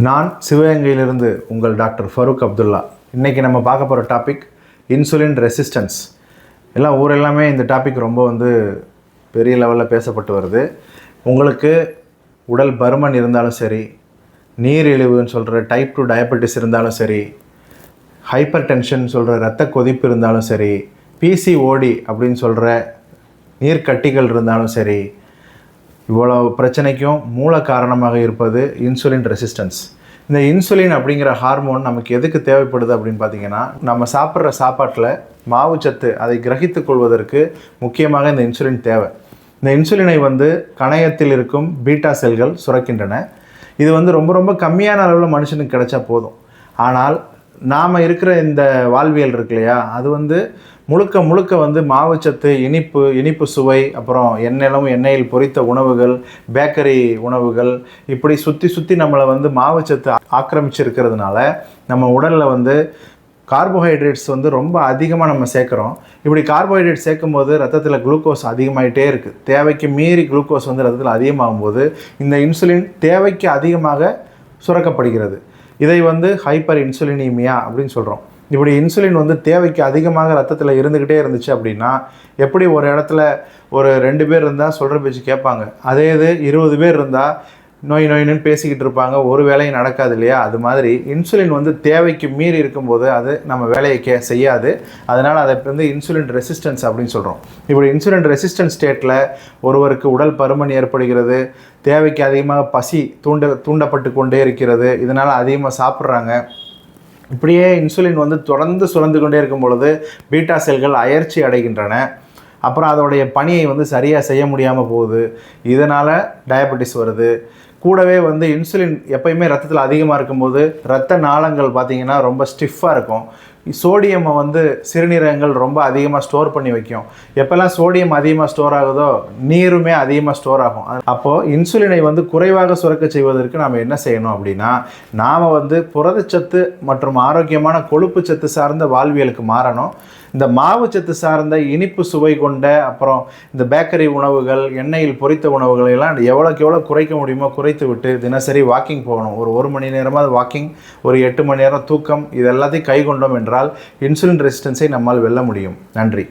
நான் சிவகங்கையிலிருந்து உங்கள் டாக்டர் ஃபரூக் அப்துல்லா. இன்றைக்கி நம்ம பார்க்க போகிற டாபிக் இன்சுலின் ரெசிஸ்டன்ஸ். எல்லாம் ஊரெல்லாமே இந்த டாபிக் ரொம்ப பெரிய லெவலில் பேசப்பட்டு வருது. உங்களுக்கு உடல் பருமன் இருந்தாலும் சரி, நீரிழிவுன்னு சொல்கிற டைப் 2 டயபெட்டிஸ் இருந்தாலும் சரி, ஹைப்பர் டென்ஷன் சொல்கிற இரத்த கொதிப்பு இருந்தாலும் சரி, பிசிஓடி அப்படின்னு சொல்கிற நீர்க்கட்டிகள் இருந்தாலும் சரி, இவ்வளோ பிரச்சனைக்கும் மூல காரணமாக இருப்பது இன்சுலின் ரெசிஸ்டன்ஸ். இந்த இன்சுலின் அப்படிங்கிற ஹார்மோன் நமக்கு எதுக்கு தேவைப்படுது அப்படின்னு பார்த்தீங்கன்னா, நம்ம சாப்பிட்ற சாப்பாட்டில் மாவுச்சத்து அதை கிரகித்து கொள்வதற்கு முக்கியமாக இந்த இன்சுலின் தேவை. இந்த இன்சுலினை கணையத்தில் இருக்கும் பீட்டா செல்கள் சுரக்கின்றன. இது ரொம்ப ரொம்ப கம்மியான அளவில் மனுஷனுக்கு கிடைச்சா போதும். ஆனால் நாம் இருக்கிற இந்த வாழ்வியல் இருக்கு இல்லையா, அது முழுக்க முழுக்க மாவுச்சத்து, இனிப்பு சுவை, அப்புறம் எண்ணெயில் பொரித்த உணவுகள், பேக்கரி உணவுகள், இப்படி சுற்றி நம்மளை மாவுச்சத்து ஆக்கிரமிச்சிருக்கிறதுனால நம்ம உடலில் கார்போஹைட்ரேட்ஸ் ரொம்ப அதிகமாக நம்ம சேர்க்குறோம். இப்படி கார்போஹைட்ரேட் சேர்க்கும் போது ரத்தத்தில் குளுக்கோஸ் அதிகமாகிட்டே இருக்குது. தேவைக்கு மீறி குளுக்கோஸ் ரத்தத்தில் அதிகமாகும்போது இந்த இன்சுலின் தேவைக்கு அதிகமாக சுரக்கப்படுகிறது. இதை ஹைப்பர் இன்சுலினீமியா அப்படின்னு சொல்கிறோம். இப்படி இன்சுலின் தேவைக்கு அதிகமாக ரத்தத்தில் இருந்துக்கிட்டே இருந்துச்சு அப்படின்னா, எப்படி ஒரு இடத்துல ஒரு 2 பேர் இருந்தால் சொல்கிற பேச்சு கேட்பாங்க, அதே இது 20 பேர் இருந்தால் நோயின்னு பேசிக்கிட்டு இருப்பாங்க, ஒரு வேலையும் நடக்காது இல்லையா? அது மாதிரி இன்சுலின் தேவைக்கு மீறி இருக்கும்போது அது நம்ம வேலையை செய்யாது. அதனால் அதை இன்சுலின் ரெசிஸ்டன்ஸ் அப்படின்னு சொல்கிறோம். இப்படி இன்சுலின் ரெசிஸ்டன்ஸ் ஸ்டேட்டில் ஒருவருக்கு உடல் பருமன் ஏற்படுகிறது, தேவைக்கு அதிகமாக பசி தூண்டப்பட்டு கொண்டே இருக்கிறது, இதனால் அதிகமாக சாப்பிட்றாங்க. இப்படியே இன்சுலின் தொடர்ந்து சுரந்து கொண்டே இருக்கும் பொழுது பீட்டா செல்கள் அயற்சி அடைகின்றன. அப்புறம் அதோடைய பணியை சரியாக செய்ய முடியாமல் போகுது. இதனால் டயபெட்டிஸ் வருது. கூடவே இன்சுலின் எப்பயுமே ரத்தத்தில் அதிகமாக இருக்கும்போது இரத்த நாளங்கள் பார்த்திங்கன்னா ரொம்ப ஸ்டிஃபாக இருக்கும். சோடியம்மை சிறுநீரகங்கள் ரொம்ப அதிகமாக ஸ்டோர் பண்ணி வைக்கும். எப்போல்லாம் சோடியம் அதிகமாக ஸ்டோர் ஆகுதோ நீருமே அதிகமாக ஸ்டோர் ஆகும். அப்போது இன்சுலினை குறைவாக சுரக்க செய்வதற்கு நாம் என்ன செய்யணும் அப்படின்னா, நாம் புரதச்சத்து மற்றும் ஆரோக்கியமான கொழுப்பு சத்து சார்ந்த வாழ்வியலுக்கு மாறணும். இந்த மாவுச்சத்து சார்ந்த இனிப்பு சுவை கொண்ட, அப்புறம் இந்த பேக்கரி உணவுகள், எண்ணெயில் பொரித்த உணவுகளை எல்லாம் எவ்வளோக்கு எவ்வளோ குறைக்க முடியுமோ குறைத்து விட்டு தினசரி வாக்கிங் போகணும். ஒரு 1 மணி நேரமாவது வாக்கிங், ஒரு 8 மணி நேரம் தூக்கம், இது எல்லாத்தையும் கை கொண்டோம் என்றால் இன்சுலின் ரெசிஸ்டன்ஸை நம்மால் வெல்ல முடியும். நன்றி.